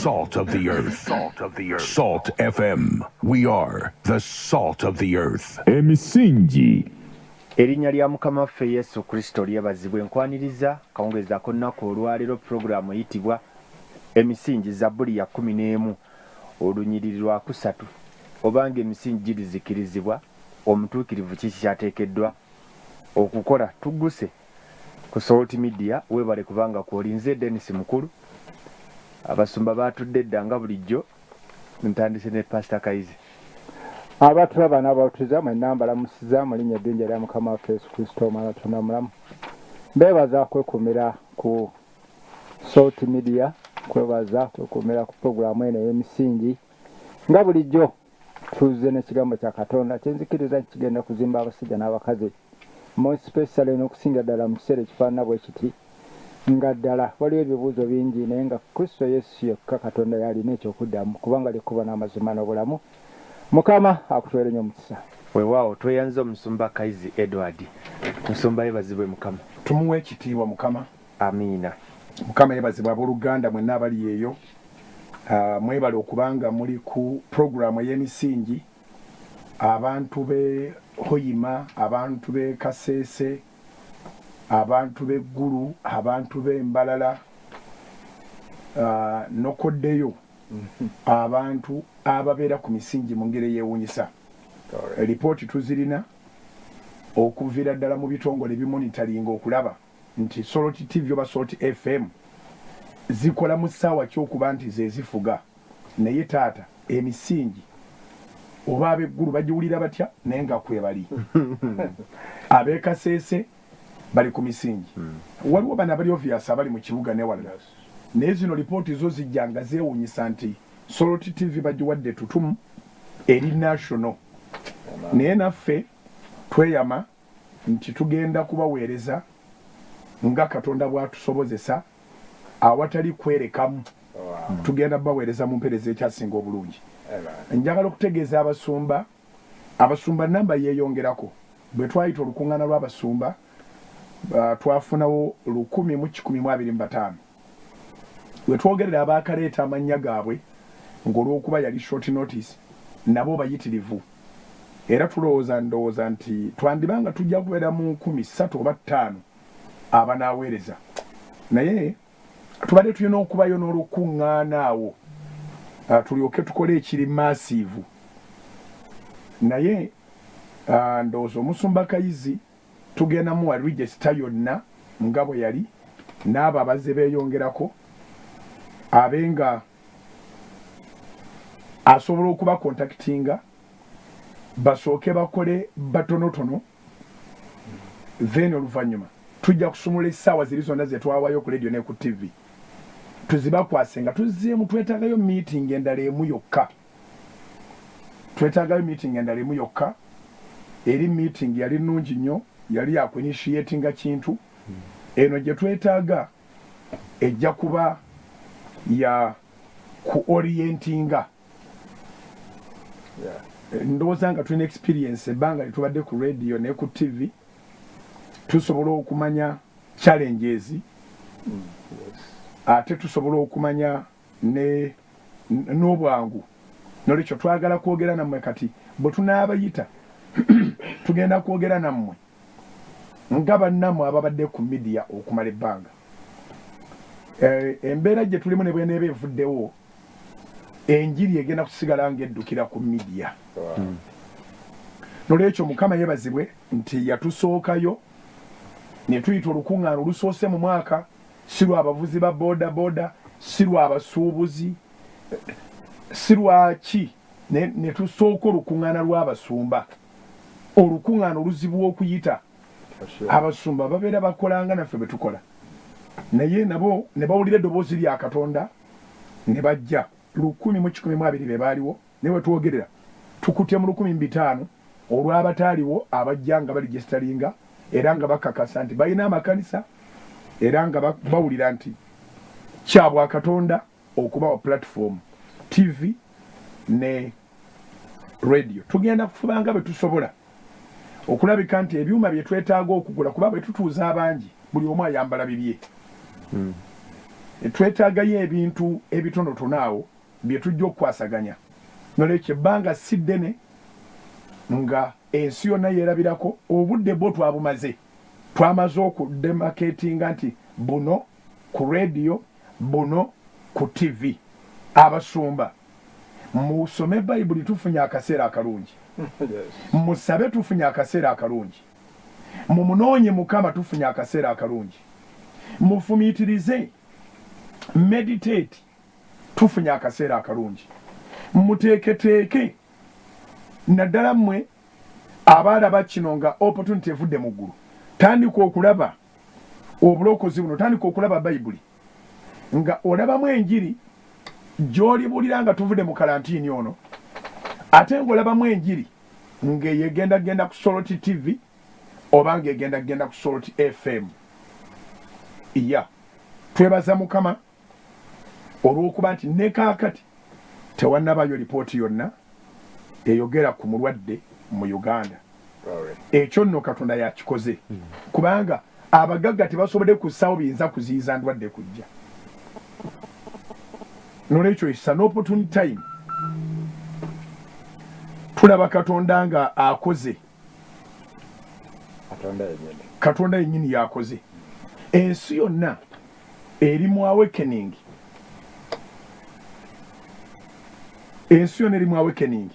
salt of the earth. Salt FM. We are the salt of the earth. Emisingi. Erinnya lya Mukama waffe Yesu Kristo lyebazibwe nkwaniriza kawungezaako nnaku olwaleero pulogulaamu eyitibwa Emisingi Zabbuli ya 11 olunyiriri lwa 3 obanga emisingi girizikirizibwa omutuukirivu kiki kyateekeddwa okukola. Tugguse ku Salt Media weebale kubanga kwolinze Dennis Mukulu abasumba baatudde dda nga bulijjo ntandise ne Pastor Kaizi. Abatulaba n'abatuuza mwenna mbalamusiza mu linnya eddungi erya Mukama waffe Yesu Kristo omwana Katonda omulamu. Mbeebaza kwekumira ku Salt Media, kwebaza kwekumira ku pulogulaamu eno ey'emisingi nga bulijjo tuze n'ekigambo kya Katonda kyenzikiriza nti kigenda kuzimba abasajja n'abakazi more especially n'okusinga ddala mu kiseera ekifaanana bwe kiti nga ddala waliwo ebibuuzo bingi naye nga Kristo Yesu yekka Katonda yalina ekyokuddamu kubanga likuba n'amazima n'obulamu. Mukama akutwere nnyo omukisa. Weewaawo tweyanze omusumba Kaizi Edward. Musumba yebazibwe Mukama. Tumuwe ekitiibwa Mukama. Amiina. Mukama yebazibwe abooluganda mwenna abali eyo. Mwebale okubanga muli ku pulogulaamu ey'emisingi. Abantu be Hoyima, abantu be Kaseese, abantu be Ggulu, abantu be Mbalala, n'okoddeyo abantu ababeera ku misingi mu ngeri yeewuunyisa. Lipooti tuzirina okuviira ddala mu bitongole bimonitaringa okulaba nti Salt TV oba Salt FM zikola mu ssaawa ky'okuba nti ze zifuga naye taata emisingi oba ab'eggulu bagiwulira batya naye nga kwebali. Ab'e Kaseese bali ku misingi. Waliwo bano abali obvious abali mu kibuga newalala. Naye zino lipooti zo zijja nga zeewuunyisa nti Salt TV bagiwadde tutumu eri national. Naye naffe tweyama nti tugenda kubaweereza nga Katonda bw'atusobozesa awatali kwerekamu. Tugenda baweereza mu mpeereza ekyasinga obulungi. Njagala okutegeeza abasumba namba yeeyongerako. Bwe twayita olukuŋŋaana lw'abasumba twafunawo 1,125. We twogerera abaakaleeta amannya gaabwe ng'olw'okuba yali short notice nabo bayitirivu. Era ndowooza nti twandibanga tujja kubeera mu 3 oba 5 abanaaweereza. Naye tubadde tulina okubayo n'olukuŋŋaana awo tulyoke tukole ekiri massive. Naye ndowooza omusumba Kayizi tugenda muwa register yonna nga bwe yali n'abo abazze beeyongerako abenga asobola okuba contactinga basooke bakole batonotono then oluvannyuma tujja kusumula essaawa ziri zonna ze twawayo ku radio ne ku TV tuzibakwase nga tuzzeemu twetaagayo meeting endala emu yokka. Twetaagayo meeting endala emu yokka. Eri meeting yali nnungi nnyo yali yakuinitiatinga kintu eno gye twetaaga ejja kuba ya ku-orientinga. Ndowooza nga tulina experience ebbanga litubadde ku radio ne ku TV tusobola okumanya challenges ate tusobola okumanya n'obwangu. Nolwekyo twagala kwogera nammwe kati bwe tunaabayita tugenda kwogera nammwe nga bannammwe ababadde ku media okumala ebbanga. Embeera gye tulimu ne bweneeba evuddewo enjiri egenda kusigala ng'eddukira ku media. Nolwekyo Mukama yeebazibwe nti yatusookayo ne tuyita olukuŋŋaana olusoose mu mwaka. Si lwa abavuzi ba boda, si lwa abasuubuzi, si lwaki ne tusooka olukuŋŋaana lw'abasumba. Olukuŋŋaana oluzibu okuyita. Abasumba babeera bakolanga naffe bwe tukola. Naye nabo ne bawulira eddoboozi lya Katonda ne bajja 1,120 be baaliwo naye we twogerera tukutye mu 1,500 olw'abataaliwo abajja nga baligestaringa era nga bakakasa nti balina amakanisa era nga bawulira nti kyabwa Katonda okubawa platform TV ne radio. Tugenda kufubanga bwe tusobola okulabika nti ebyuma bye twetaaga okugula kuba bwe tutuuza abangi buli omu ayambala bibye. twetaagayo ebintu ebitonotono awo bye tujja okukwasaganya nolwekyo ebbanga si ddene nga ensi yonna yeerabirako obudde bwo twabumaze twamaze okudemaketinga nti buno ku rediyo buno ku tv abasumba musome bayibuli tufunye akaseera akalungi musabe tufunye akaseera akalungi mumunoonye mukama tufunye akaseera akalungi mufumiitirize meditate tufunye akaseera akalungi muteeketeeke naddala mmwe abaalaba kino nga opportunity evudde mu ggulu tandika okulaba obulokozi buno tandika okulaba bayibuli nga olabamu enjiri gy'olibulira nga tuvudde mu kalantiini ono ate ng'olabamu enjiri ng'eyegendagenda ku Soloti TV oba ng'egendagenda ku Soloti FM. Ya twebaza mukama olw'okuba nti ne kaakati tewannabayo lipooti yonna eyogera ku mulwadde mu Uganda. Ekyo nno Katonda yakikoze kubanga abagagga tebasobodde kussawo biyinza kuziyiza ndwadde kujja. Nolwekyo it's an opportune time tulaba Katonda nga akoze. Katonda yennyini yakoze. Ensi yonna eri mu awakening. Ensi yonna eri mu awakening.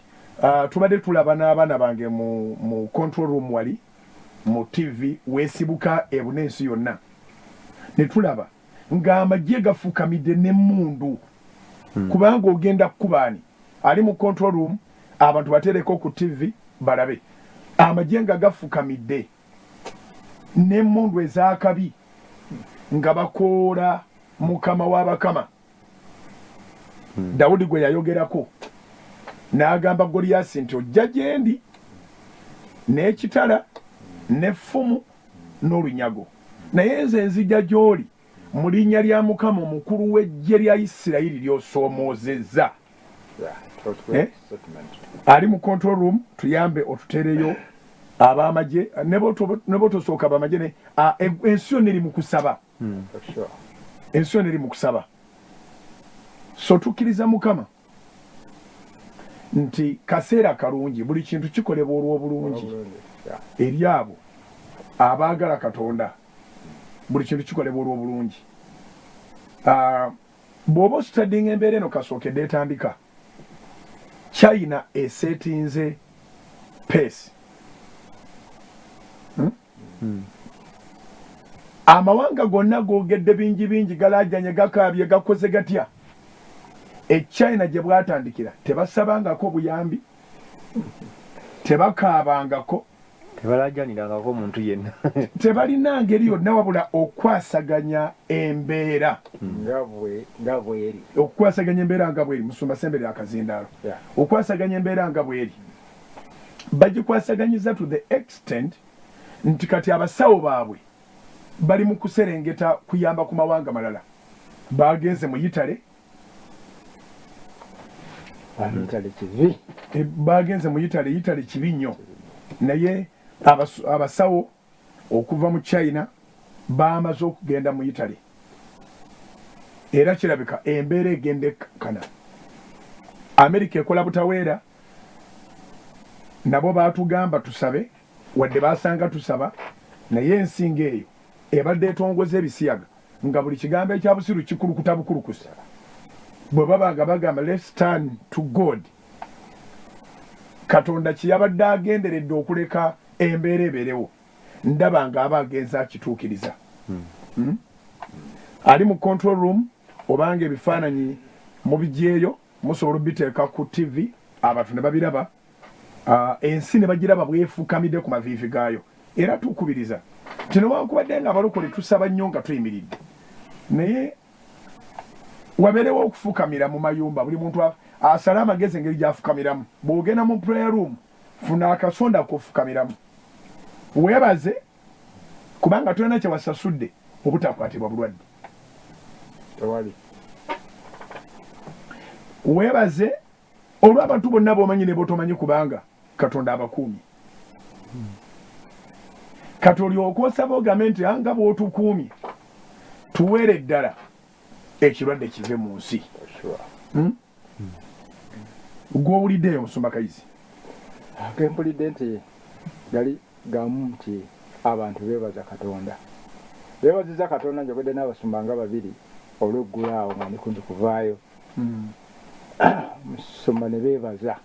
Tubadde tulaba n'abaana bange mu control room wali mu TV weesibuka ebuna ensi yonna ne tulaba ng'amagye gafukamidde n'emmundu kubanga ogenda kukubaani ali mu control room abantu batereko ku TV balabe amagye nga gafukamidde n'emmundu ez'akabi nga bakoola mukama w'abakama. Dawudi gwe yayogerako n'agamba Goliaasi nti ojja gye ndi n'ekitala n'effumu n'olunyago naye nze nzija gy'oli mu linnya lya Mukama omukulu w'eggye lya Isirayiri ly'osoomoozezza. Ali mu control room tuyambe otutereyo ab'amagye ne botosooka ab'amagye ensi yonna eri mu kusaba. Ensi yonna eri mu kusaba. So tukkiriza Mukama nti kaseera kalungi buli kintu kikolebwa olw'obulungi eri abo abaagala Katonda. Buli kintu kikolebwa olw'obulungi. Bw'oba ositadinga embeera eno kasookedde etandika China esetinze pace. Amawanga gonna googedde bingi galaajanye gakaabye gakoze gatya. China gye bwatandikira tebasabangako buyambi tebakaabangako tebalaajanirangako muntu yenna tebalina ngeri yonna wabula okwasaganya embeera nga bweri. Okwasaganya embeera nga bweri musumba sembere akazindaalo. Okwasaganya embeera nga bweri bagikwasaganyiza to the extent nti kati abasawo baabwe bali mu kuserengeta kuyamba ku mawanga malala. Bagenze mu Yitale bagenze mu Yitale kibi nnyo naye abasawo okuva mu China bamaze okugenda mu Yitale era kirabika embeera egende kana. Amerika ekola butaweera nabo batugamba tusabe wadde basanga tusaba naye ensinga eyo ebadde etongoza ebisiyaga nga buli kigambo ekya busiru kikulukuta bukulukusa. Bwe babanga bagamba let's turn to God. Katonda kiyabadde agenderedde okuleka embeera ebeerewo ndaba nga aba agenza akituukiriza. Ali mu control room obanga ebifaananyi mubigyeyo musobola obiteeka ku TV abantu ne babiraba. Ensi ne bagiraba bwefukamidde ku maviivi gaayo era tukubiriza kino wankubadde nga abalokole tusaba nnyo nga tuyimiridde naye wabeerewo okufukamira mu mayumba buli muntu asala amagezi engeri gy'afukamiramu. Bw'ogenda mu prayer room funa akasonda k'ofukamiramu weebaze kubanga tulina kye wasasudde obutakwatibwa bulwadde. Weebaze olw'abantu bonna b'omanyi ne botomanyi kubanga Katonda abakuumye. Kati olyoka osaba ogambe nti anga bw'otukuumye tuweere eddala ekirwadde kive mu nsi. Gw'owuliddeyo Musumba Kayizi? Kempulidde nti gali gamu nti abantu beebaza Katonda. Beebaziza Katonda njogedde n'abasumba nga babiri olw'eggulu awo nga ndikundi kuvaayo. Musumba ne beebaza.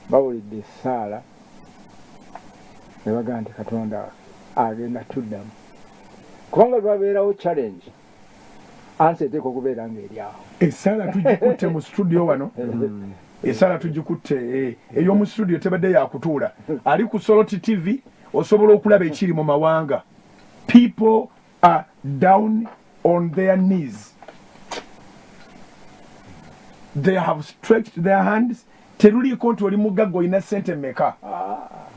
Bawulidde essaala ne bagamba nti Katonda agenda tuddamu. Kubanga lwabeerawo challenge ansi eteeka okubeera ng'eri awo. Essaala tugikutte mu studio wano. Essaala tugikutte ey'omu studio tebadde yakutuula. Ali ku Soroti TV osobola okulaba ekiri mu mawanga. People are down on their knees. They have stretched their hands. Teruliiko nti oli mugagga olina ssente mmeka.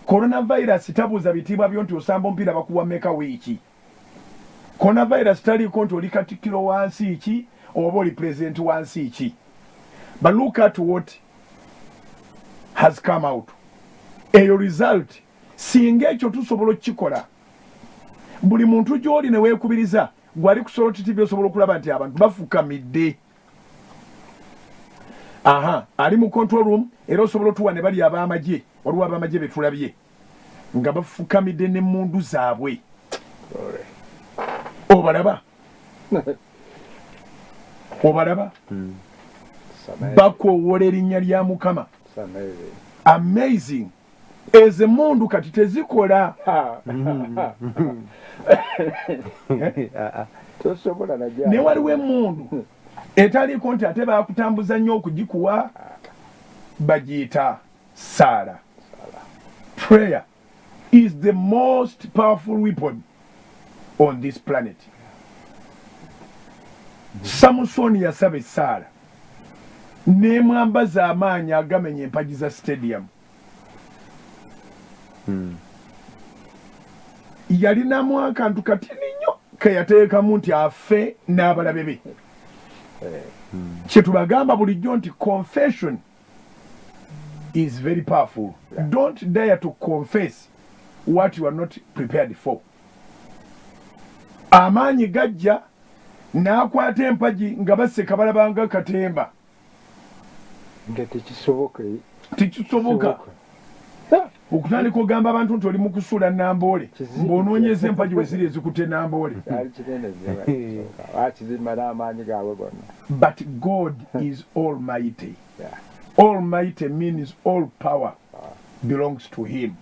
Coronavirus tabuuza bitiibwa byo nti osamba omupiira bakuwa mmeka wiiki. Coronavirus taliiko nti oli katikkiro wansi ki oba oli president wansi ki. But look at what has come out. Eyo result singa ekyo tusobola okukikola buli muntu gy'oli ne weekubiriza gwali ku Soroti TV osobola okulaba nti abantu bafukamidde. Ali mu control room era osobola otuwa ne bali ab'amagye waliwo ab'amagye be tulabye nga bafukamidde n'emmundu zaabwe. Obalaba? Obalaba? Bakoowoola erinnya lya Mukama. Amazing. Ez'emmundu kati tezikola. Ne waliwo emmundu etaliiko nti ate baakutambuza nnyo okugikuwa bagiyita saala. Prayer is the most powerful weapon on this planet. Samusoni yasaba essaala n'emwambaza amaanyi agamenya empagi za stadium. Yalinamu akantu katini nnyo ke yateekamu nti afe n'abalabe be. Kye tubagamba bulijjo nti confession is very powerful. Don't dare to confess what you are not prepared for. Amaanyi gajja n'akwata empagi nga baseka balabanga katemba. Tekisoboka. Okutandika ogamba abantu nti oli mu kusuula Namboole ng'onoonyeza empagi we ziri ezikutte Namboole. But God is almighty. Almighty means all power belongs to him.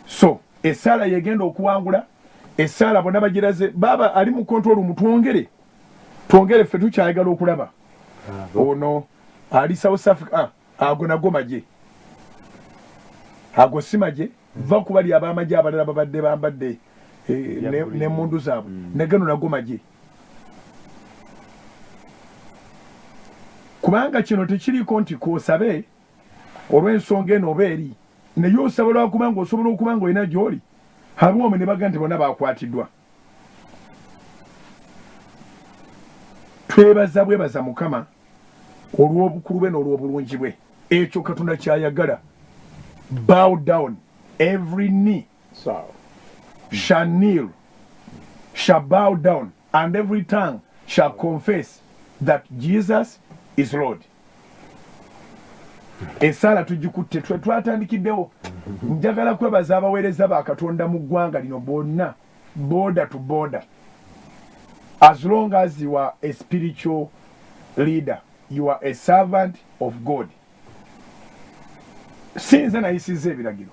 So essaala yegenda okuwangula. Essaala bonna bagiraze baba ali mu control room twongere ffe tukyayagala okulaba. Ono ali South Africa. Ago nago magye. Ago si magye. Va kubali abamagye abalala babadde bambadde n'emmundu zaabwe. Ne gano nago magye. Kubanga kino tekiriiko nti kwosabe olw'ensonga eno oba eri naye osobola okuba nga olina gy'oli. Habwome ne baga nti bonna baakwatiddwa. Bwebaza Mukama olw'obukulu bwe n'olw'obulungi bwe. Ekyo Katonda kyayagala. Bow down. Every knee shall kneel, shall bow down, and every tongue shall confess that Jesus is Lord. Essaala tugikutte twatandikiddewo. Njagala kwebaza abaweereza ba Katonda mu ggwanga lino bonna, border to border. As long as you are a spiritual leader, you are a servant of God. Sinze nayisiza ebiragiro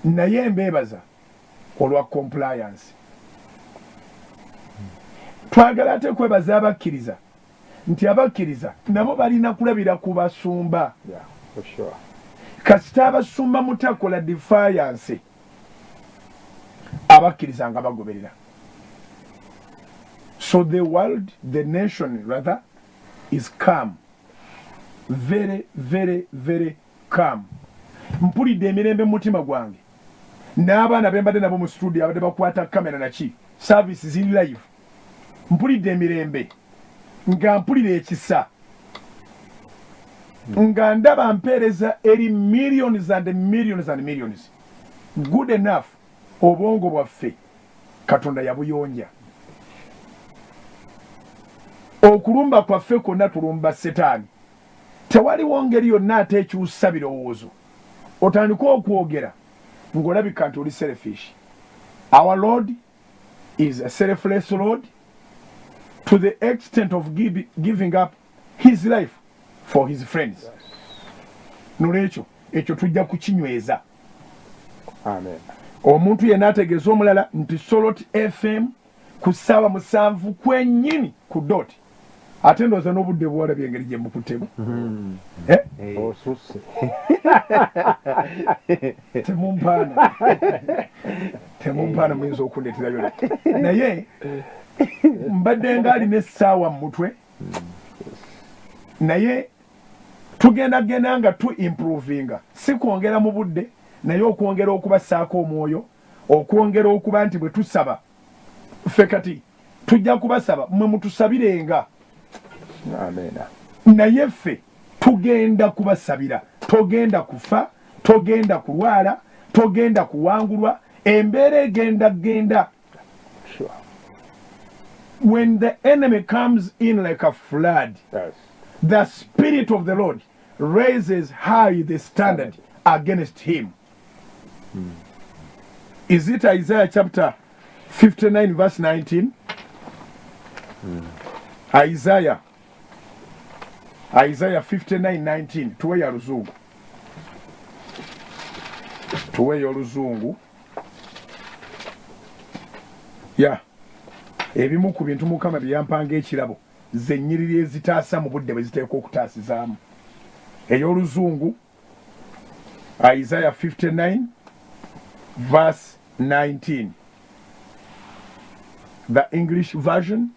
naye mbeebaza olwa compliance. Twagala ate kwebaza abakkiriza nti abakkiriza nabo balina kulabira ku basumba. Kasita abasumba mutakola defiance abakkiriza nga bagoberera. So the world, the nation rather, is calm. Very, very, very calm. Mpulidde emirembe mu mutima gwange. N'abaana bembadde nabo mu studio abadde bakwata kamera naki service ziri live. Mpulidde emirembe nga mpulira ekisa nga ndaba mpeereza eri millions and millions and millions. Good enough obwongo bwaffe Katonda yabuyonja. okulumba kwaffe kwonna tulumba setaani. Tewaliwo ngeri yonna ate ekyusa birowoozo otandika okwogera ng'olabika nti oli selfish. Our Lord is a selfless Lord to the extent of giving up his life for his friends. Nolwekyo ekyo tujja kukinyweza. Amen. Omuntu yenna ategeeza omulala nti Solot FM ku ssaawa 7 kwennyini ku dot. Ate ndowooza n'obudde bwalabye engeri gye mukutemu. Osusse. Temumpaana muyinza okundeeterayo. Naye mbadde ng'alina essaawa mu mutwe. Naye tugenda nga improvinga, si kwongera mu budde naye okwongera okubassaako omwoyo, okwongera okuba nti bwe tusaba ffe kati tujja kubasaba mmwe mutusabirenga. Amen. Naye ffe tugenda kubasabira, togenda kufa, togenda kulwala, togenda kuwangulwa, embeera egenda. Sure. When the enemy comes in like a flood, Yes. the Spirit of the Lord raises high the standard against him. Is it Isaiah chapter 59 verse 19? Isaiah 59:19. Tuwe ya luzungu. Yeah. Ebimu ku bintu Mukama bye yampanga ekirabo ze nnyiriri ezitaasa mu budde bwe ziteekwa okutaasizaamu. Ey'oluzungu Isaiah 59 verse 19. The English version.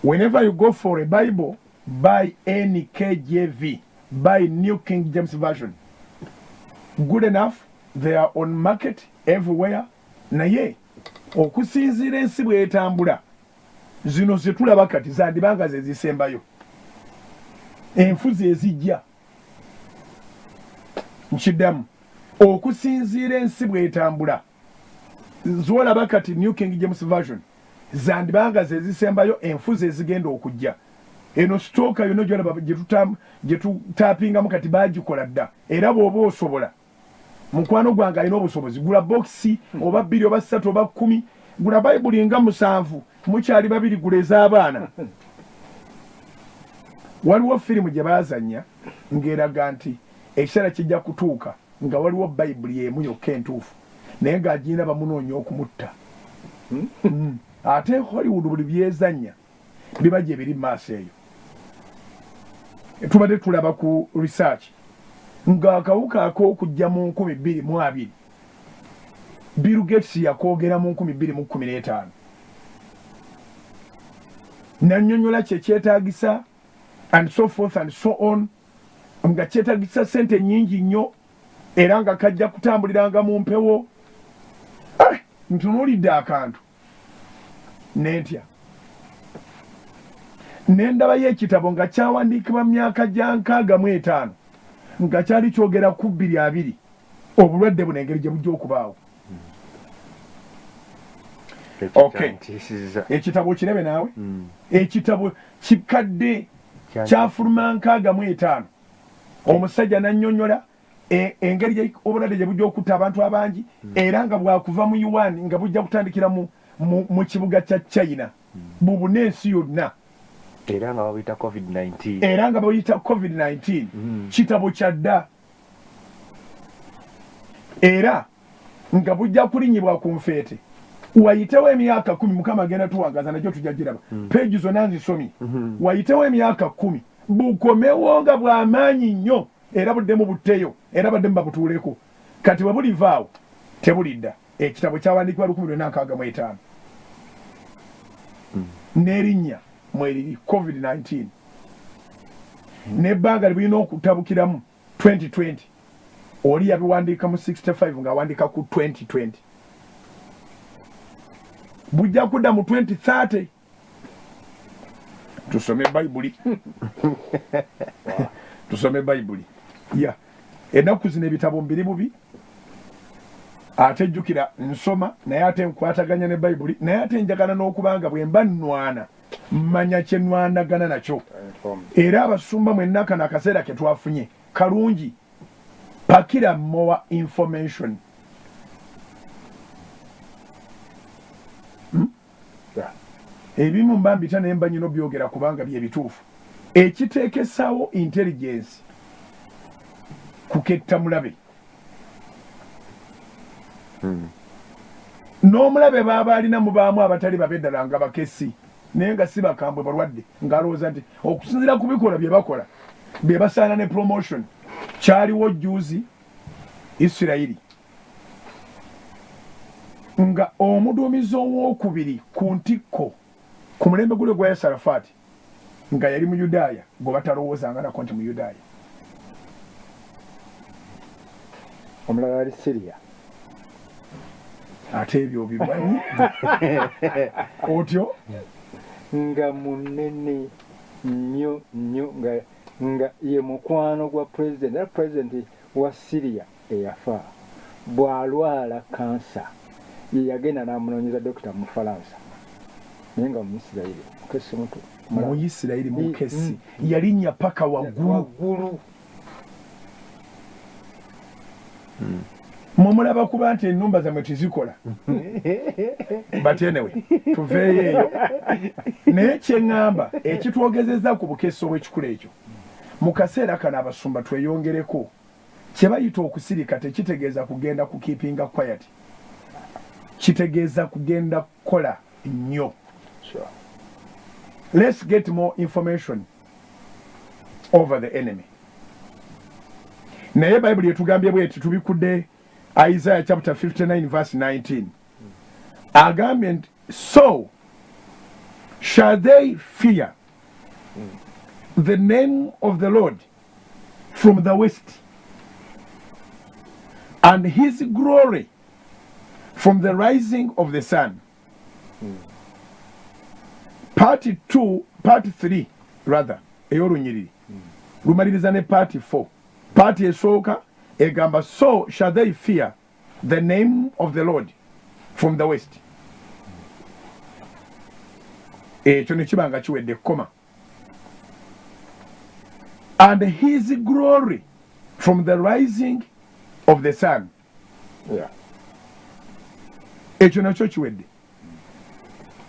Whenever you go for a Bible, buy any KJV, buy New King James Version. Good enough, they are on market everywhere. Naye okusinziira ensi bw'etambula zino ze tulaba kati zandibanga ze zisembayo. Enfuzi ezijja nkiddamu okusinziira ensi bw'etambula zolaba kati New King James Version zandibanga ze zisembayo, enfuzi ezigenda okujja. Eno stooka yonna gyolaba gye tutapingamu kati baagikola dda, era bw'oba osobola mukwano gwange alina obusobozi gula bokisi oba 2 oba 3 oba 10, gula bayibuli nga 7, mukyali 2 gula ez'abaana. Waliwo firimu gye baazanya ng'eraga nti ekiseera kijja kutuuka nga waliwo bayibuli emu yokka entuufu naye ng'agirina bamunoonya okumutta. Ate Hollywood buli byezanya biba gye biri maaso eyo. Tubadde tulaba ku research ng'akawuka ak'okujja mu 2020 Bill Gates yakoogera mu 2015 n'annyonnyola kye kyetaagisa and so forth and so on, nga kyetaagisa sente nnyingi nnyo era nga kajja kutambuliranga mu mpewo. Ntunuulidde akantu n'entya n'endabayo ekitabo nga kyawandiikibwa myaka gya 65 nga kyali kyogera ku 2020 obulwadde buno engeri gye bujja okubaawo. Okay. Ekitabo kirebe naawe. Ekitabo kikadde kyafuluma 65. Omusajja n'annyonnyola engeri obulwadde gye bujja okutta abantu abangi era nga bwakuva mu Yuan nga bujja kutandikira mu kibuga kya China bubuna ensi yonna. Era nga babuyita COVID-19. Kitabo kyadda. Era nga bujja kulinyibwa ku nfeete. Wayitewo emyaka 10 Mukama agenda tuwangaza nakyo tujja giraba. Peegi zonna nzisomye. Wayitewo emyaka 10 bukomewo nga bw'amaanyi nnyo era buddemu butteyo era baddemu babutuuleko. Kati bwe bulivaawo tebulidda. Ekitabo kyawandiikibwa 1965. N'erinnya mweriri COVID-19 n'ebbanga libulina okutabukiramu 2020 oli yabiwandiika mu 65 ng'awandiika ku 2020 bujja kudda mu 2030. Tusome Bayibuli. Tusome Bayibuli. Ya ennaku zino ebitabo mbiri bubi ate jjukira nsoma naye ate nkwataganya ne Bayibuli naye ate njagala n'okubanga bwe mba nnwana mmanya kye nwanagana nakyo era abasumba mwenna kano akaseera ke twafunye kalungi pakira more information ebimu mba mbita naye mba nyina byogera kubanga bye bituufu ekiteekesaawo intelligence kuketta mulabe n'omulabe baaba alina mubaamu abatali babeddala nga bakesi naye nga si bakambwe balwadde ng'alowooza nti okusinziira ku bikola bye bakola bye basaana ne promotion kyaliwo juzi Isirayiri nga omuduumizi owokubiri ku ntikko ku mulembe gule gwa Yasarafati nga yali mu Yudaaya gwe batalowoozanga nako nti mu Yudaaya omulala ali Syria ate ebyo bimanyi otyo nga munene nnyo nga ye mukwano gwa president era president wa Syria eyafa bw'alwala kansa ye yagenda n'amunoonyeza dokita mu Faransa naye nga Muisirayiri mukesi muto mu Isirayiri mukesi yalinnya paka waggulu mumulaba kuba nti ennumba zammwe tizikola batenewe tuveeyo eyo naye kyeŋŋamba ekitwogezeza ku bukesi obw'ekikula ekyo mu kaseera kano abasumba tweyongereko kye bayita okusirika tekitegeeza kugenda ku keepinga quiet kitegeeza kugenda kukola nnyo let's get more information over the enemy naye bayibuli etugambye bweti tubikudde Isaiah chapter 59 verse 19 agambye nti so shall they fear the name of the Lord from the west and his glory from the rising of the sun. Part 3 rather ey'olunyiriri lumaliriza ne part 4 part esooka egamba so shall they fear the name of the Lord from the west. Ekyo ne kiba nga kiwedde koma and his glory from the rising of the sun. Ekyo nakyo kiwedde.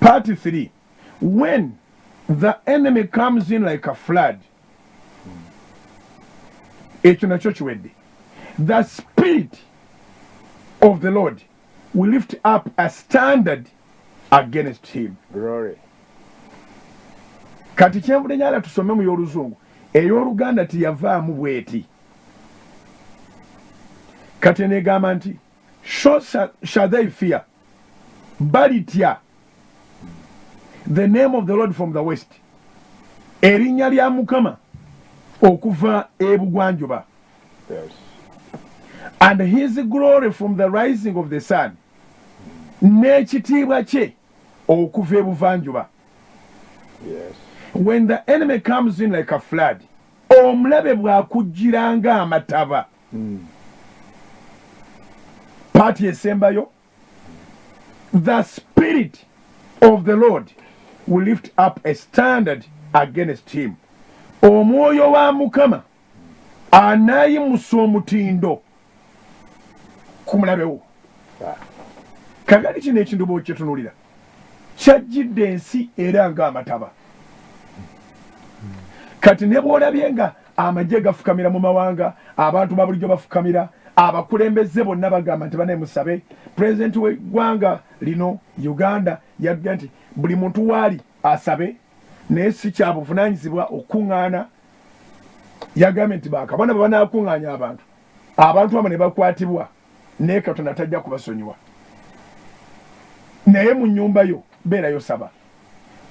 Part 3 when the enemy comes in like a flood. Ekyo nakyo kiwedde. The spirit of the Lord will lift up a standard against him. Glory. Kati kyenvudde nyala tusome mu y'oluzungu ey'oluganda tiyavaamu bweti kati negamba nti so shall they fear balitya the name of the Lord from the west erinnya lya Mukama okuva ebugwanjuba. Yes. And his glory from the rising of the sun n'ekitiibwa kye okuva ebuvanjuba. Yes. When the enemy comes in like a flood omulabe bw'akujjiranga amataba. Paati esembayo the spirit of the Lord will lift up a standard against him. Omwoyo wa Mukama anaayimusa omutindo ku mulabewo. Kagali kino ekintu bw'okyetunuulira kyajjidde ensi era ng'amataba. Kati ne bw'olabye nga amagye gafukamira mu mawanga abantu ba bulijjo bafukamira abakulembeze bonna bagamba nti banaye musabe pulezidenti w'eggwanga lino Uganda yagga nti buli muntu waali asabe naye si kya buvunaanyizibwa okuŋŋaana. Yagambye nti bakabona bwe banaakuŋŋaanya abantu abo ne bakwatibwa naye Katonda tajja kubasonyiwa. Naye mu nnyumba yo beerayo saba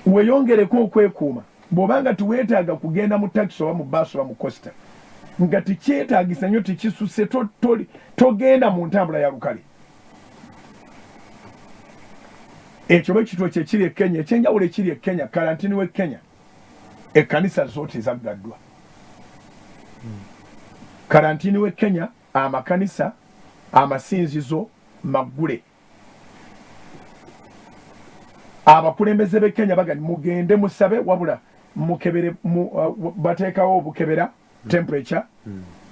weeyongereko okwekuuma bw'obanga tuweetaaga kugenda mu takisi oba mu baasi oba mu kosita nga tikyetaagisa nnyo tikisuse togenda mu ntambula ya lukale. Ekyo bwe kitwo kye kiri e Kenya ekyenjawulo ekiri e Kenya karantini w'e Kenya ekkanisa zote zaggaddwa. Karantini w'e Kenya amakanisa amasinzizo maggule. abakulembeze b'e Kenya bagani mugende musabe wabula mukebere bateekawo obukebera temperature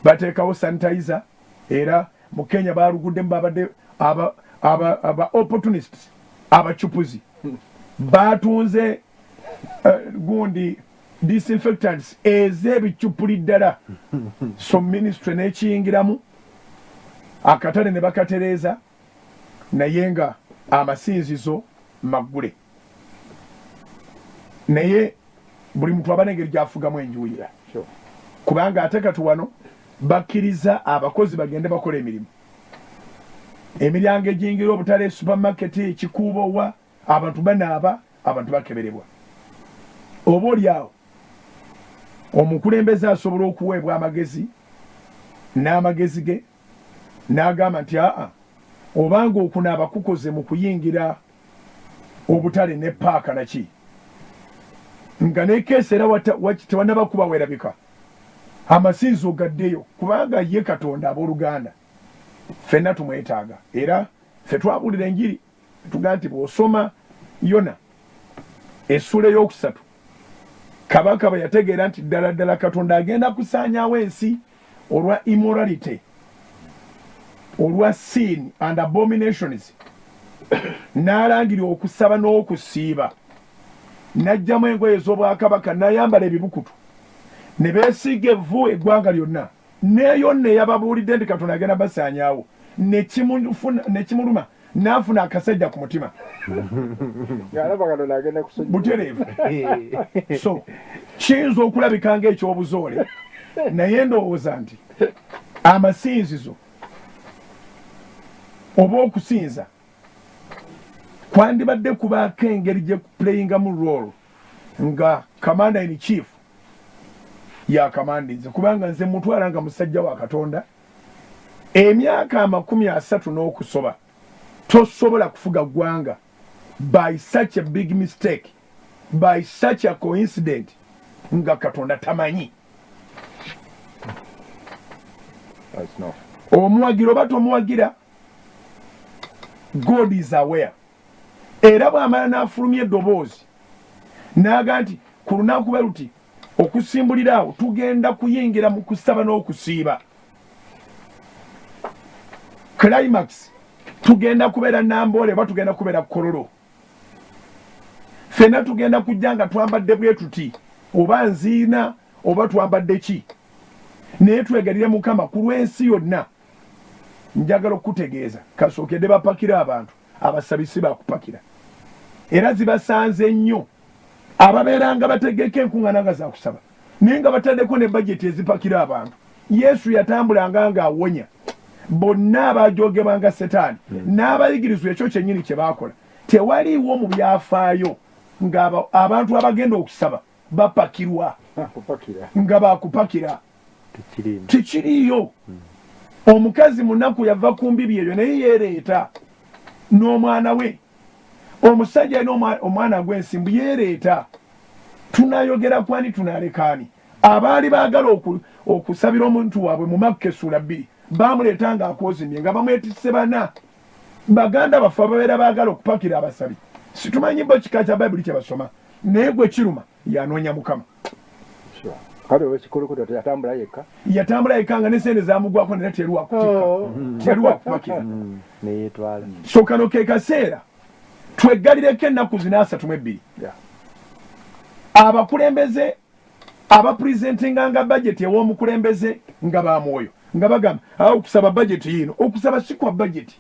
bateekawo sanitizer era mu Kenya baaluguddemu babadde aba opportunists abacupuzi batunze gundi disinfectants ez'ebicupuli ddala so ministry n'ekiyingiramu akatale ne bakatereeza naye nga amasinzizo maggule naye buli muntu aba n'engeri gy'afugamu enjuuyi kubanga ate kati wano bakkiriza abakozi bagende bakola emirimu emiryango egiyingira obutale supermarket ekikuubo wa abantu banaaba abantu bakeberebwa oba oli awo omukulembeze asobola okuweebwa amagezi n'amagezi ge n'agamba nti aa obanga okunaaba kukoze mu kuyingira obutale ne paaka naki nga nekeesi era tewannaba kuba werabika amasinzo gaddeyo kubanga ye Katonda abooluganda ffenna tumwetaaga era ffe twabulira enjiri tugaa nti bw'osoma Yona essula ey'okusatu kabaka bwe yategeera nti ddala ddala Katonda agenda kusaanyaawo ensi olwa immorality olwa sin and abominations n'alangira okusaba n'okusiiba n'ajjamu engoye ez'obwakabaka n'ayambala ebibukutu ne beesiga evvu eggwanga lyonna neeyo nne yababuulidde nti Katonda agenda basaanyaawo ne kimuluma n'afuna akasajja ku mutima butereevu so kiyinza okulabika ng'ekyobuzoole naye ndowooza nti amasinzizo oba okusinza kwandibadde kubaako engeri gye kuplayingamu role nga commander in chief yakamandinze kubanga nze mutwala nga musajja wa Katonda emyaka 30 n'okusoba tosobola kufuga ggwanga by such a big mistake by such a coincident nga Katonda tamanyi omuwagira oba tomuwagira God is aware era bw'amala n'afulumya eddoboozi n'aga nti ku lunaku bwe luti okusimbulira awo tugenda kuyingira mu kusaba n'okusiiba climax tugenda kubeera Namboole oba tugenda kubeera Kololo ffenna tugenda kujja nga twambadde bwe tuti oba nziina oba twambadde ki naye twegalire Mukama ku lw'ensi yonna njagala okutegeeza kasookedde bapakira abantu abasabisi bakupakira era zibasanze nnyo ababeeranga bategeka enkuŋŋaana nga zakusaba naye nga bataddeko ne bajeti ezipakira abantu Yesu yatambulanga ng'awonya bonna abaajogebwanga Setaani n'abayigirizwa ekyo kyennyini kye baakola tewaliiwo mu byafaayo ng'abantu abagenda okusaba bapakirwa nga bakupakira tekiriiyo omukazi munaku yava ku mbibi eyo naye yeereeta n'omwana we omusajja alina omwana gw'ensimbu yeereeta tunayogera kwani tunalekaani abaali baagala okusabira omuntu waabwe mu Makka essula 2 baamuleeta ng'akwozimye nga bamwetisse bana baganda baffe ababeera baagala okupakira abasabi situmanyi bo kika kya Bayibuli kye basoma naye gwe kiruma yanoonya Mukama yatambula yekka nga n'esente zamugwako nera terwakupakira so kano ke kaseera tweggalireko ennaku zina 32 abakulembeze abapurezentinga nga bajeti ew'omukulembeze nga bamwoyo nga bagamba okusaba bajeti yino okusaba si kwa bajeti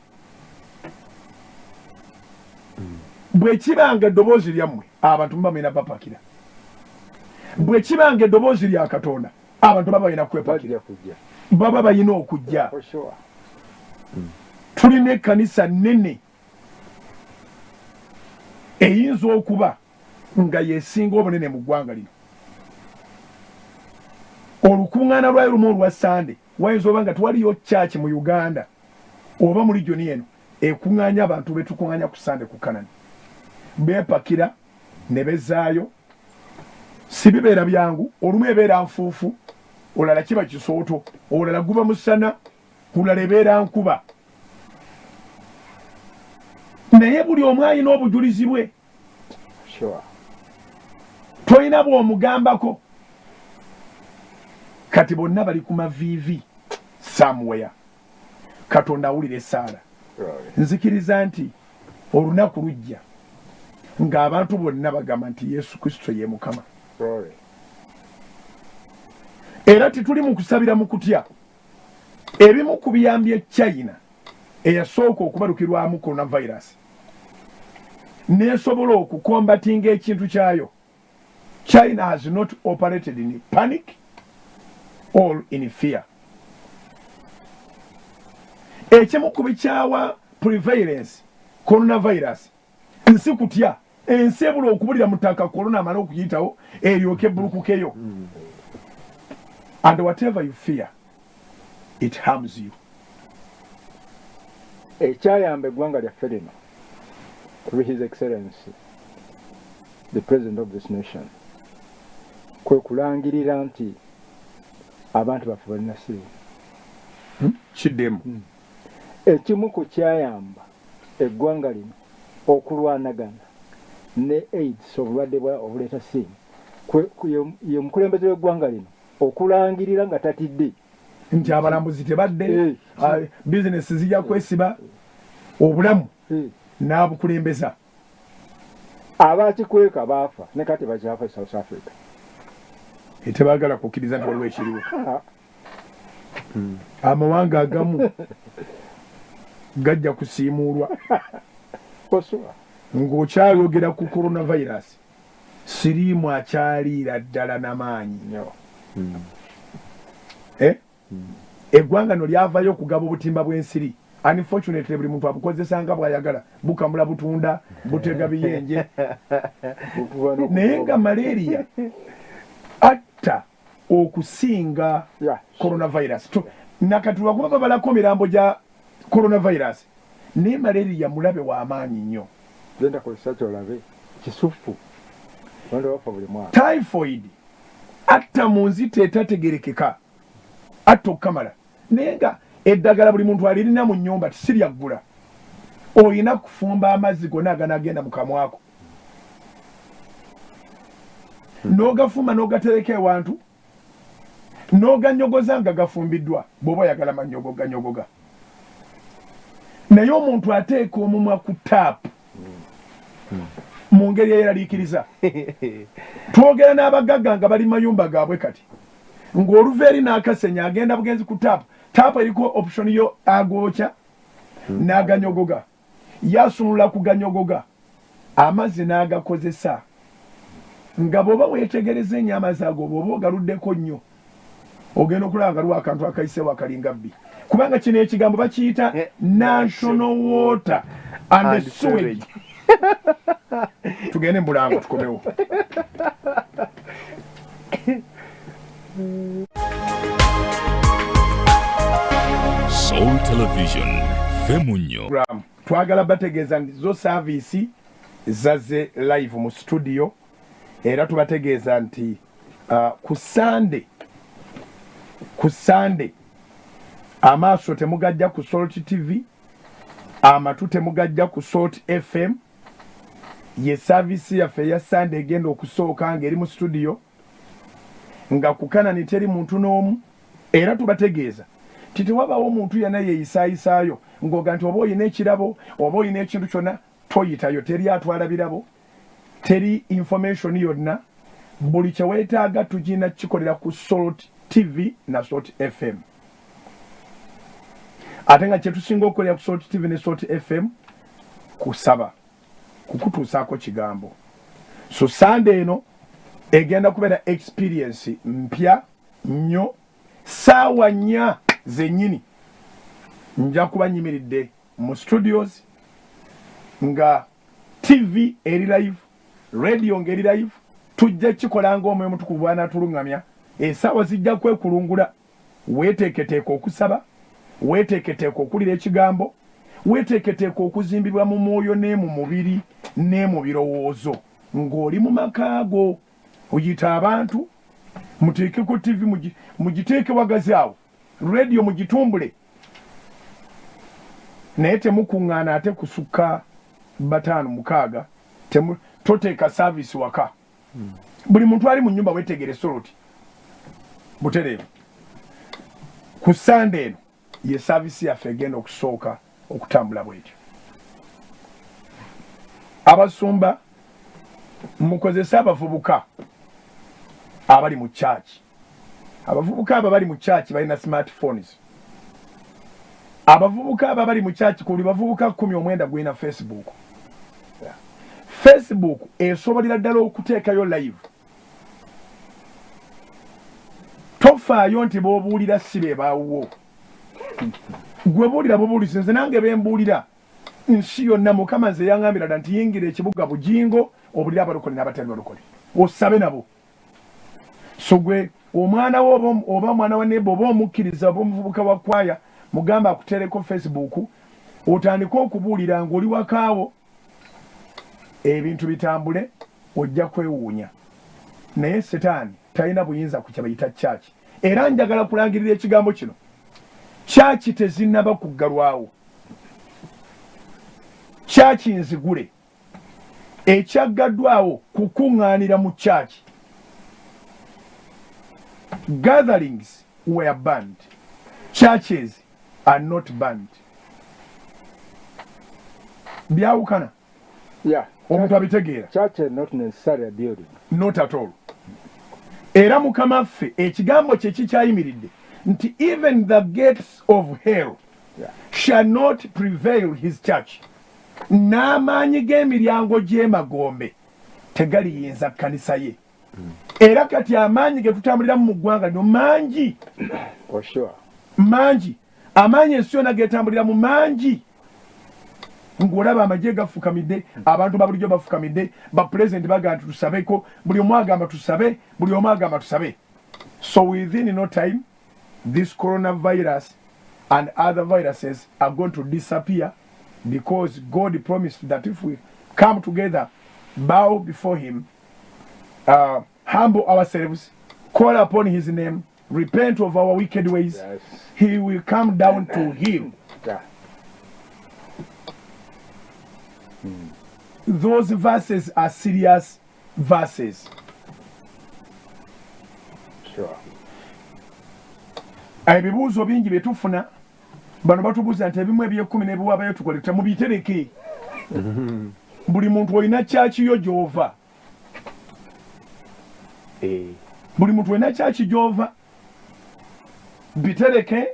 bwe kibanga eddoboozi lyammwe abantu muba mulina bapakira bwe kibanga eddoboozi lya Katonda abantu baba balina kwepakira baba balina okujja tulina ekkanisa nnene eyinza okuba nga yesinga obunene mu ggwanga lino olukuŋŋaana lwayo lumu olwa Sande wayinza oba nga tewaliyo chachi mu Uganda oba mu region eno ekuŋŋaanya abantu betukuŋŋaanya ku Sande ku Kanani beepakira ne bezaayo si bibeera byangu olumu ebeera nfuufu olala kiba kisooto olala guba musana olala ebeera nkuba naye buli omu alina obujulizi bwe Sure. Toyina bw'omugambako kati bonna bali ku maviivi somewhere. Katonda awulire essaala. Right. Nzikiriza nti olunaku lujja ng'abantu bonna bagamba nti Yesu Kristo ye Mukama. Right. Era tituli mu kusabira mu kutya. Ebimu ku biyambye China eyasooka okubalukirwamu coronavirus nesobola okukombatinga ekintu kyayo. China has not operated in panic or in fear. Ekimu ku bikyawa prevalence coronavirus nsi kutya ensi ebula okubulira mutaka corona amala okuyitawo eryoke ebbulukukeyo. And whatever you fear, it harms you. Ekyayamba eggwanga lyaffe lino through His Excellency the President of this nation kwe kulangirira nti abantu baffe balina siriimu. Kiddemu. Ekimu ku kyayamba eggwanga lino okulwanagana ne AIDS obulwadde obuleeta siriimu ye mukulembeze w'eggwanga lino okulangirira nga tatidde nti abalambuzi tebadde bizinesi zijja kwesiba obulamu n'abukulembeza. Abakikweka baafa ne kati bakyafa South Africa. Tebaagala kukkiriza nti waliwo ekiriwo. Amawanga agamu gajja kusiimuulwa ng'okyayogera ku coronavirus. Siriimu akyaliira ddala n'amaanyi. Eggwanga no lyavayo okugaba obutimba bw'ensiri. Unfortunately buli muntu abukozesa nga bw'ayagala, bukamula butunda, butega biyenje. Naye nga malaria atta okusinga coronavirus. Nakati lwakuba babalako mirambo gya coronavirus naye malaria mulabe w'amaanyi nnyo. Genda kozesa kyolabe kisufu wanda wafa buli mwaka. Typhoid atta mu nzita etategerekeka atta okukamala. Naye nga eddagala buli muntu alirina mu nnyumba tisiryaggula. Oyina kufumba amazzi gonna aganagenda mu kamwako n'ogafumba n'ogatereka ewantu n'oganyogoza nga gafumbiddwa bw'oba oyagala manyogo ganyogoga. Naye omuntu ateeka omumwa ku taapu mu ngeri eyeraliikiriza. Twogera n'abagagga nga bali mayumba gaabwe kati ng'oluva eri n'akasenya agenda bugenzi ku taapu. Taapu eriko option yo agookya n'aganyogoga. Yasunula ku ganyogoga amazzi n'agakozesa nga bw'oba weetegereza ennyama zaago bw'oba ogaluddeko nnyo ogenda okulaba nga waliwo akantu akayiseewo akalinga bbi. Kubanga kino ekigambo bakiyita National Water and Sewage. Tugende Mbulango tukomewo. Soul Television Femunyo. Twagala bategeeza nti zo service zaze live mu studio era tubategeeza nti ku Sunday amaaso temugajja ku Salt TV, amatu temugajja ku Salt FM. Ye service yaffe ya Sunday egenda okusooka ng'eri mu studio nga kukanani teri muntu n'omu. Era tubategeeza titewabaawo omuntu yenna yeeyisaayisaayo ng'oga nti oba oyina ekirabo oba oyina ekintu kyonna toyitayo. Teri atwala birabo, teri information yonna. Buli kye weetaaga tugina kikolera ku Salt TV na Salt FM. Ate nga kye tusinga okukolera ku Salt TV ne Salt FM kusaba kukutuusaako kigambo. So Sunday eno egenda kubeera experience mpya nnyo. Saawa 4 zennyini nja kuba nyimiridde mu studios nga TV eri live, radio ngeri live. Tujja kikola ng'omwoyo mutukuvu anaatulungamya. Esaawa zijja kwekulungula. Weeteeketeeka okusaba, weeteeketeeka okulira ekigambo, weeteeketeeka okuzimbibwa mu mwoyo ne mu mubiri ne mu birowoozo ng'oli mu makaago. Oyita abantu muteeke ku TV mugiteeke wagazi awo, radio mugitumbule. Naye temukuŋŋaana ate kusukka 5-6 toteeka service waka buli muntu ali mu nnyumba wetegere soloti butereevu ku Sunday eno ye service yaffe egenda okusooka okutambula bwetyo abasumba mukozesa abavubuka abali mu church abavubuka abo bali mu church balina smartphones abavubuka abo bali mu church kuli bavubuka 19 gwina Facebook esobolera ddala okuteekayo live tofaayo nti b'obuulira si be baawo gwe buulira bubuulisa nze nange bembuulira nsi yonna mukama nze yaŋŋambira dda nti yingira ekibuga bujingo obulira abalokole n'abatali balokole osabe nabo so gwe omwana wo oba mwana wa nebo oba omukkiriza oba omuvubuka wa kwaya mugamba akutereko Facebook otandika okubuulira ng'oli wakaawo ebintu bitambule ojja kwewuunya naye setaani talina buyinza ku kye bayita chaaki era njagala kulangirira ekigambo kino chaaki tezinnaba kuggalwawo chaaki nzigule ekyaggaddwawo kukuŋŋaanira mu chaaki gatherings were banned churches are not banned byawukana omuntu abitegeera church is not necessarily a building not at all era mukama ffe ekigambo kye kikyayimiridde nti even the gates of hell shall not prevail his church n'amaanyi g'emiryango gy'emagombe tegaliyinza kkanisa ye era kati amaanyi ge tutambuliramu mu ggwanga lino mangi mangi amaanyi ensi yonna geetambuliramu mangi ng'olaba amagye gafukamidde abantu babulijjo bafukamidde bapulezidenti bagamba nti tusabeko buli omu agamba tusabe buli omu agamba tusabe so within no time this coronavirus and other viruses are going to disappear because God promised that if we come together bow before him humble ourselves call upon his name repent of our wicked ways he will come down to heal those verses are serious verses. Ebibuuzo bingi bye tufuna bano batubuuza nti ebimu eby'ekkumi n'ebiwaabayo tukole temubitereke buli muntu olina kyaki yo gy'ova buli muntu olina kyaki gy'ova bitereke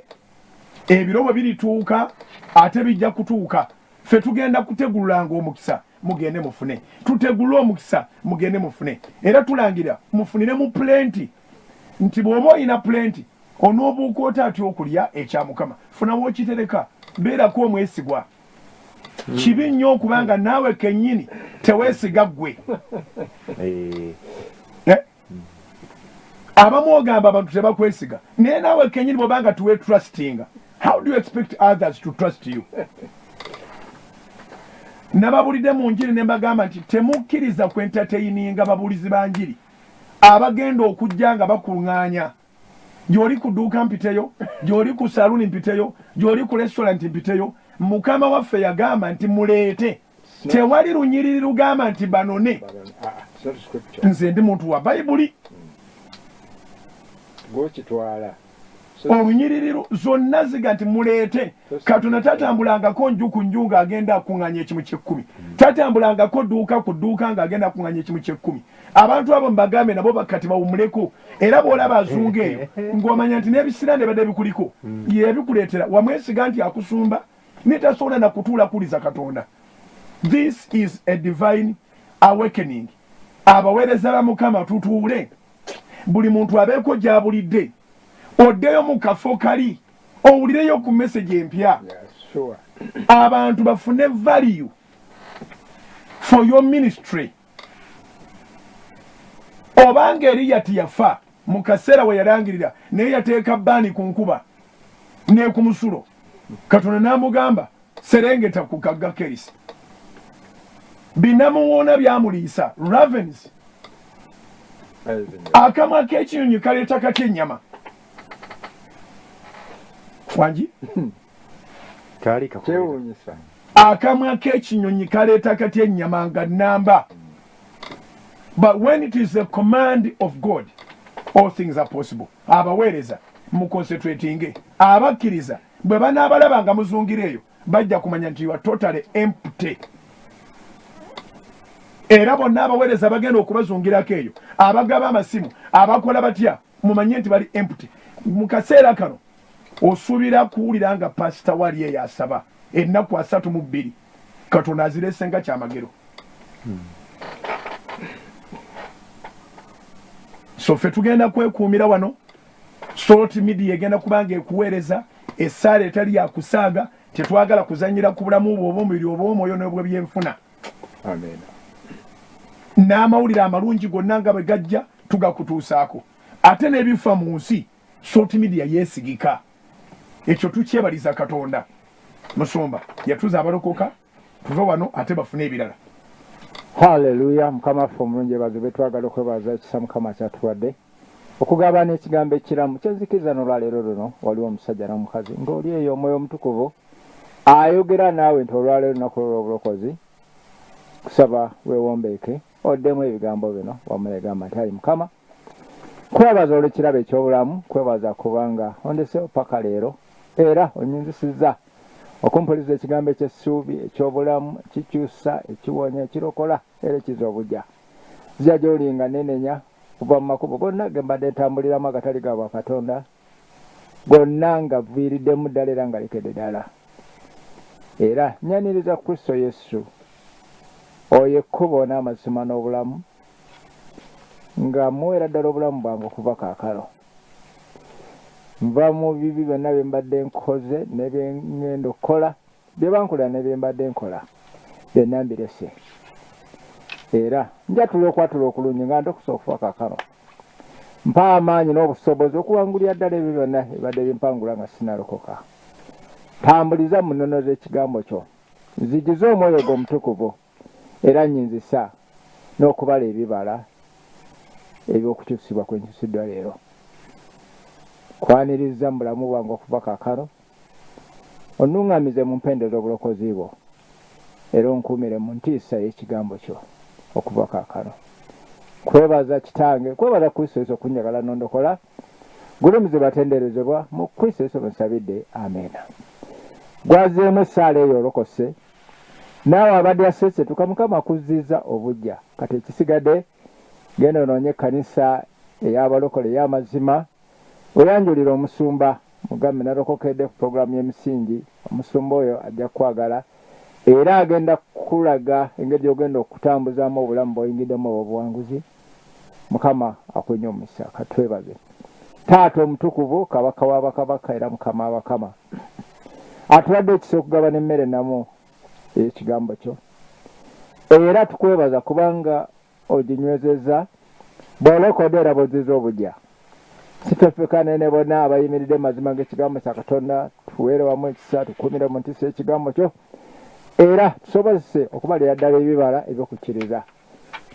ebiro bwe birituuka ate bijja kutuuka ffe tugenda kutegululanga omukisa mugende mufune tutegulule omukisa mugende mufune era tulangira mufunire mu plenty nti bw'oba olina plenty onoobuuka otaatya okulya ekya mukama funamu okitereka beerako omwesigwa kibi nnyo okubanga naawe kennyini teweesiga ggwe abamu ogamba abantu tebakwesiga naye naawe kennyini bw'obanga tuwe trustinga how do you expect others to trust you nababulidde mu njiri ne mbagamba nti temukkiriza ku entertaininga babulizi ba njiri abagenda okujja nga bakuŋŋaanya gy'oli ku dduuka mpiteyo gy'oli ku saluni mpiteyo gy'oli ku restaurant mpiteyo mukama waffe yagamba nti muleete tewali lunyiriri lugamba nti banone nze ndi muntu wa bayibuli olunyiriri zonna ziga nti muleete katonda tatambulangako nju ku nju ng'agenda akuŋŋaanya ekimu ky'ekkumi tatambulangako dduuka ku dduuka ng'agenda akuŋŋaanya ekimu ky'ekkumi abantu abo mbagambe nabo bakati bawumuleko era bw'olaba azunga eyo ng'omanya nti n'ebisira ne badde bikuliko yebikuleetera wamwesiga nti akusumba nitasobola na kutuula kuliza katonda this is a divine awakening abaweereza ba mukama tutuule buli muntu abeeko gy'abulidde oddeyo mu kafo kali owulireyo ku message empya abantu bafune value for your ministry obanga Eriya tiyafa mu kaseera we yarangirira naye yateeka bbaani ku nkuba ne ku musulo katonda n'amugamba serengeta ku kagga Kerisi binamuwona byamuliisa ravens akamwa k'ekinyonyi kaleeta katya ennyama wangi akamwa k'ekinyonyi kaleeta katya ennyama nga nnamba But when it is a command of God, all things are possible. Abaweereza mu concentrating, abakkiriza bwe banaabalaba nga muzungireeyo bajja kumanya nti you are totally empty. Era bonna abaweereza bagenda okubazungirako eyo, abagaba amasimu, abakola batya, mumanye nti bali empty. Mu kaseera kano osuubira kuwulira nga pasita wali eyo asaba ennaku 32 Katonda azirese nga kyamagero. So ffe tugenda kwekuumira wano. Salt Media egenda kubanga ekuweereza essaala etali yakusaaga, tetwagala kuzanyira ku bulamu bwo obw'omubiri obw'omwoyo n'obw'ebyenfuna. Amen. N'amawulire amalungi gonna nga bwe gajja tugakutuusaako. Ate n'ebifa mu nsi Salt Media yeesigika. Ekyo tukyebaliza Katonda. Musumba yatuza abalokoka tuve wano ate bafune ebirala. Hallelujah. Mukama waffe omulungi ebazibe twagala okwebaza ekisa Mukama kyatuwadde okugabana ekigambo ekiramu kyenzikiriza n'olwaleero luno waliwo omusajja n'omukazi ng'oli eyo omwoyo omutukuvu ayogera naawe nti olwaleero lunaku lw'obulokozi kusaba weewombeeke oddemu ebigambo bino wamulegamba nti ayi Mukama kwebaza olw'ekirabo eky'obulamu kwebaza kubanga ondeseewo paka leero era onyinzisizza okumpuliza ekigambo eky'essuubi eky'obulamu ekikyusa ekiwonya ekirokola era ekiza obujja zija gy'olinga nenenya kuva mu makubo gonna ge mbadde ntambuliramu agatali ga bwakatonda gonna nga viiriddemu ddala era nga lekedde ddala era nyaniriza Kristo Yesu oyo ekkubo n'amazima n'obulamu nga muweera ddala obulamu bwange okuva kaakalo nva mu bibi byonna bye mbadde nkoze ne bye ngenda okukola bye bankolera ne bye mbadde nkola byonna mbirese era njatula okwatula okulungi nga ntokusa okufa kaakano mpa amaanyi n'obusobozi okuwangulira ddala ebyo byonna ebadde bimpangula nga sinalokoka tambuliza mu nnono z'ekigambo kyo nzigiza omwoyo gw'omutukuvu era nnyinzisa n'okubala ebibala eby'okukyusibwa kwe nkyusiddwa leero kwaniriza mu bulamu bwange okuva kaakano onnuŋŋamize mu mpendero obulokozi bwo era onkuumire mu ntiisa y'ekigambo kyo okuva kaakano kwebaza kitange kwebaza Kristo Yesu okunjagala n'ondokola gulumize batenderezebwa mu Kristo Yesu musabidde ameena. Gwazeemu essaala eyo olokose naawe abadde aseesetuka Mukama akuzizza obujja kati ekisigadde genda onoonye ekkanisa ey'abalokole ey'amazima oyanjulira omusumba mugambe nalokokedde ku puroguramu y'emisingi omusumba oyo ajja kwagala era agenda kulaga engeri gy'ogenda okutambuzaamu obulamu bw'oyingiddemu obuwanguzi. Mukama akwenye omukisa katwebaze taata omutukuvu kabaka w'abakabaka era Mukama abakama atuwadde ekisa okugabana emmere namu ekigambo kyo era tukwebaza kubanga oginywezezza bw'olokodde era bw'ozizza obujja sitwefekane ne bonna abayimiridde mazima g'ekigambo kya Katonda tuweere wamu ekisa tukuumire mu ntiisa y'ekigambo kyo era tusobozese okubalira ddala ebibala eby'okukkiriza.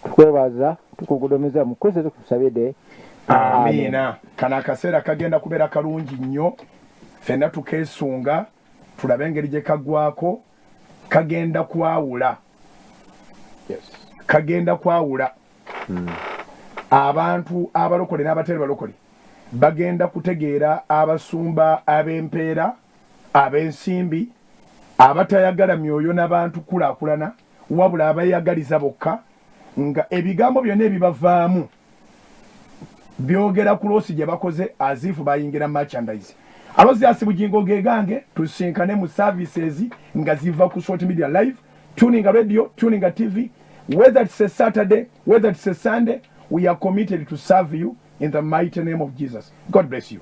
Tukwebaza tukugulumiza mu Kristo tukusabidde amiina. Kano akaseera kagenda kubeera kalungi nnyo ffenna tukeesunga tulabe engeri gye kaggwako kagenda kwawula kagenda kwawula abantu abalokole n'abatali balokole bagenda kutegeera abasumba ab'empeera ab'ensimbi abatayagala myoyo n'abantu kulaakulana wabula abayagaliza bokka nga ebigambo byonna ebibavaamu byogera ku loosi gye bakoze azifu bayingira merchandise. Aloziasi bugingo gegange tusinkane mu services nga ziva ku Salt Media Live, tuning radio, tuning TV, whether it's a Saturday, whether it's a Sunday, we are committed to serve you in the mighty name of Jesus. God bless you.